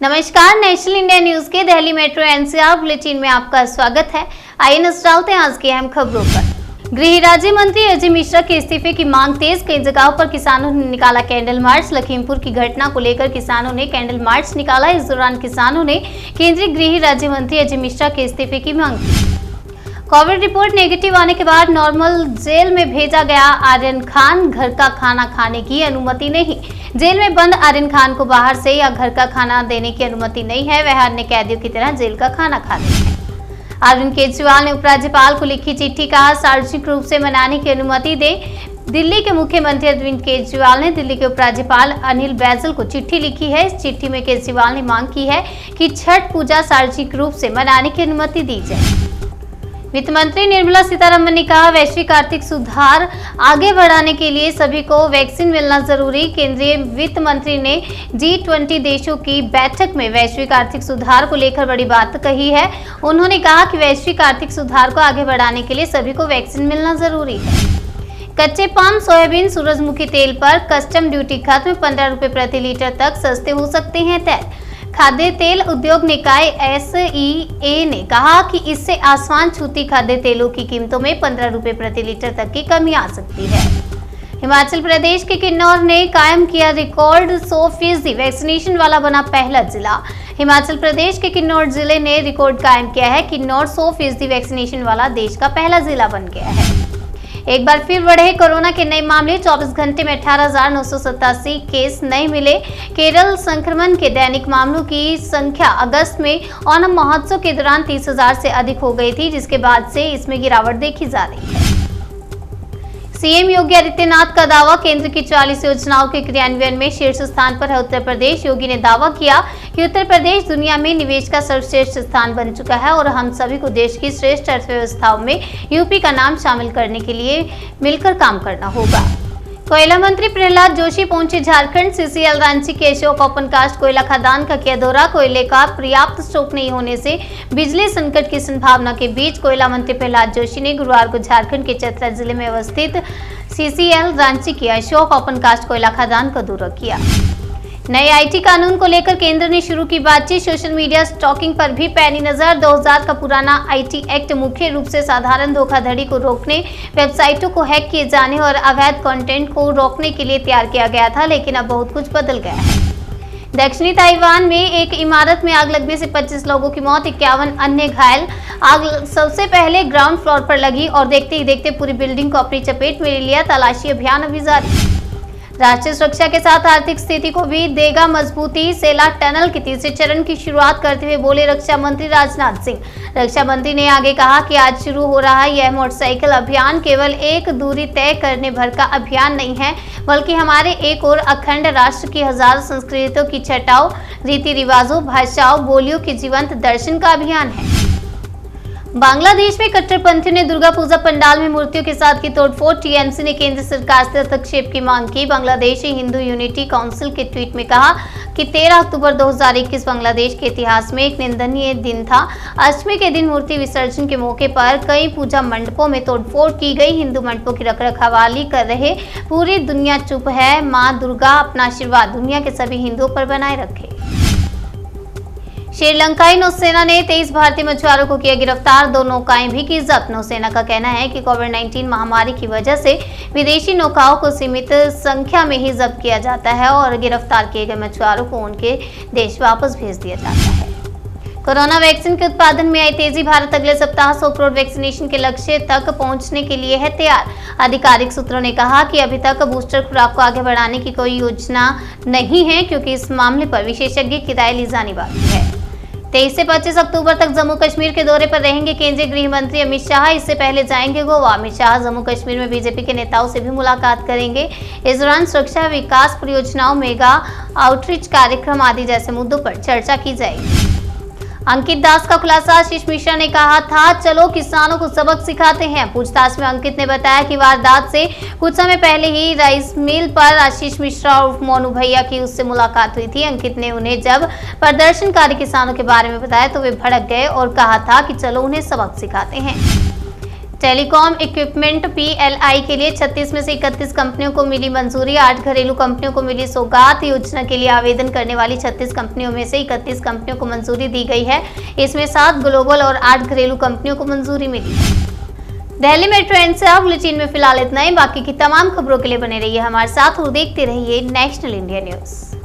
नमस्कार, national India news के Delhi metro NCR bulletin में आपका स्वागत है। आइए नजर डालते हैं आज की अहम खबरों पर। गृह राज्य मंत्री अजय मिश्रा के इस्तीफे की मांग तेज, कई जगहों पर किसानों ने निकाला कैंडल मार्च। लखीमपुर की घटना को लेकर किसानों ने कैंडल मार्च निकाला। इस दौरान किसानों ने केंद्रीय गृह राज्य मंत्री अजय मिश्रा के इस्तीफे की मांग की। कोविड रिपोर्ट नेगेटिव आने के बाद नॉर्मल जेल में भेजा गया आर्यन खान, घर का खाना खाने की अनुमति नहीं। जेल में बंद आर्यन खान को बाहर से या घर का खाना देने की अनुमति नहीं है। वह अन्य कैदियों की तरह जेल का खाना खाते हैं। अरविंद केजरीवाल ने उपराज्यपाल को लिखी चिट्ठी, कहा सार्वजनिक रूप से मनाने की अनुमति दे। दिल्ली के मुख्यमंत्री अरविंद केजरीवाल ने दिल्ली के उपराज्यपाल अनिल बैजल को चिट्ठी लिखी है। इस चिट्ठी में केजरीवाल ने मांग की है कि छठ पूजा सार्वजनिक रूप से मनाने की अनुमति दी जाए। वित्त मंत्री निर्मला सीतारमण ने कहा वैश्विक आर्थिक सुधार आगे बढ़ाने के लिए सभी को वैक्सीन मिलना जरूरी। केंद्रीय वित्त मंत्री ने G20 देशों की बैठक में वैश्विक आर्थिक सुधार को लेकर बड़ी बात कही है। उन्होंने कहा कि वैश्विक आर्थिक सुधार को आगे बढ़ाने के लिए सभी को वैक्सीन मिलना जरूरी है। कच्चे पाम, सोयाबीन, सूरजमुखी तेल पर कस्टम ड्यूटी खत्म, 15 रुपए प्रति लीटर तक सस्ते हो सकते हैं तेल। खाद्य तेल उद्योग निकाय SEA ने कहा कि इससे आसमान छूती खाद्य तेलों की कीमतों में 15 रुपए प्रति लीटर तक की कमी आ सकती है। हिमाचल प्रदेश के किन्नौर ने कायम किया रिकॉर्ड, 100% वैक्सीनेशन वाला बना पहला जिला। हिमाचल प्रदेश के किन्नौर जिले ने रिकॉर्ड कायम किया है। किन्नौर 100% वैक्सीनेशन वाला देश का पहला जिला बन गया है। एक बार फिर बढ़े कोरोना के नए मामले, 24 घंटे में 18,987 केस नए मिले। केरल संक्रमण के दैनिक मामलों की संख्या अगस्त में ओणम महोत्सव के दौरान 30,000 से अधिक हो गई थी, जिसके बाद से इसमें गिरावट देखी जा रही है। सीएम योगी आदित्यनाथ का दावा, केंद्र की 40 योजनाओं के क्रियान्वयन में शीर्ष स्थान पर है उत्तर प्रदेश। योगी ने दावा किया कि उत्तर प्रदेश दुनिया में निवेश का सर्वश्रेष्ठ स्थान बन चुका है और हम सभी को देश की श्रेष्ठ अर्थव्यवस्थाओं में यूपी का नाम शामिल करने के लिए मिलकर काम करना होगा। कोयला मंत्री प्रहलाद जोशी पहुंचे झारखंड। CCL रांची के अशोक ओपन कास्ट कोयला खदान का किया दौरा। कोयले का पर्याप्त स्टॉक नहीं होने से बिजली संकट की संभावना के बीच कोयला मंत्री प्रहलाद जोशी ने गुरुवार को झारखंड के चतरा जिले में अवस्थित CCL रांची के अशोक ओपन कास्ट कोयला खदान का दौरा किया। नए IT कानून को लेकर केंद्र ने शुरू की बातचीत। सोशल मीडिया स्टॉकिंग पर भी पैनी नजर। 2000 का पुराना IT एक्ट मुख्य रूप से साधारण धोखाधड़ी को रोकने, वेबसाइटों को हैक किए जाने और अवैध कंटेंट को रोकने के लिए तैयार किया गया था, लेकिन अब बहुत कुछ बदल गया है। दक्षिणी ताइवान में एक इमारत में आग लगने से 25 लोगों की मौत, 51 अन्य घायल। आग सबसे पहले ग्राउंड फ्लोर पर लगी और देखते ही देखते पूरी बिल्डिंग को अपनी चपेट में ले लिया। तलाशी अभियान अभी जारी। राष्ट्रीय सुरक्षा के साथ आर्थिक स्थिति को भी देगा मजबूती। सेला टनल के तीसरे चरण की शुरुआत करते हुए बोले रक्षा मंत्री राजनाथ सिंह। रक्षा मंत्री ने आगे कहा कि आज शुरू हो रहा यह मोटरसाइकिल अभियान केवल एक दूरी तय करने भर का अभियान नहीं है, बल्कि हमारे एक और अखंड राष्ट्र की हजारों संस्कृतियों की छटाओं, रीति रिवाजों, भाषाओं, बोलियों के जीवंत दर्शन का अभियान है। बांग्लादेश में कट्टरपंथियों ने दुर्गा पूजा पंडाल में मूर्तियों के साथ की तोड़फोड़। TMC ने केंद्र सरकार से हस्तक्षेप की मांग की। बांग्लादेशी हिंदू यूनिटी काउंसिल के ट्वीट में कहा कि 13 अक्टूबर 2021 बांग्लादेश के इतिहास में एक निंदनीय दिन था। अष्टमी के दिन मूर्ति विसर्जन के मौके पर कई पूजा मंडपों में तोड़फोड़ की गई। हिंदू मंडपों की रखरखावाली कर रहे पूरी दुनिया चुप है। मां दुर्गा अपना आशीर्वाद दुनिया के सभी हिंदुओं पर बनाए रखे। श्रीलंकाई नौसेना ने 23 भारतीय मछुआरों को किया गिरफ्तार, 2 नौकाएं भी की जब्त। नौसेना का कहना है कि कोविड-19 महामारी की वजह से विदेशी नौकाओं को सीमित संख्या में ही जब्त किया जाता है और गिरफ्तार किए गए मछुआरों को उनके देश वापस भेज दिया जाता है। कोरोना वैक्सीन के उत्पादन में आई तेजी, भारत अगले सप्ताह 100 करोड़ वैक्सीनेशन के लक्ष्य तक पहुंचने के लिए है तैयार। आधिकारिक सूत्रों ने कहा कि अभी तक बूस्टर खुराक को आगे बढ़ाने की कोई योजना नहीं है, क्योंकि इस मामले पर विशेषज्ञ की राय ली जानी बाकी है। 23 से 25 अक्टूबर तक जम्मू कश्मीर के दौरे पर रहेंगे केंद्रीय गृह मंत्री अमित शाह। इससे पहले जाएंगे गोवा। अमित शाह जम्मू कश्मीर में बीजेपी के नेताओं से भी मुलाकात करेंगे। इस दौरान सुरक्षा, विकास परियोजनाओं, मेगा आउटरीच कार्यक्रम आदि जैसे मुद्दों पर चर्चा की जाएगी। अंकित दास का खुलासा, आशीष मिश्रा ने कहा था चलो किसानों को सबक सिखाते हैं। पूछताछ में अंकित ने बताया कि वारदात से कुछ समय पहले ही राइस मिल पर आशीष मिश्रा और मोनू भैया की उससे मुलाकात हुई थी। अंकित ने उन्हें जब प्रदर्शनकारी किसानों के बारे में बताया तो वे भड़क गए और कहा था कि चलो उन्हें सबक सिखाते हैं। टेलीकॉम इक्विपमेंट PLI के लिए 36 में से 31 कंपनियों को मिली मंजूरी। 8 घरेलू कंपनियों को मिली सौगात। योजना के लिए आवेदन करने वाली 36 कंपनियों में से 31 कंपनियों को मंजूरी दी गई है। इसमें 7 ग्लोबल और 8 घरेलू कंपनियों को मंजूरी मिली है। दिल्ली मेट्रो एनसीआर बुलेटिन में फिलहाल इतना ही। बाकी की तमाम खबरों के लिए बने रहिए हमारे साथ और देखते रहिए नेशनल इंडिया न्यूज।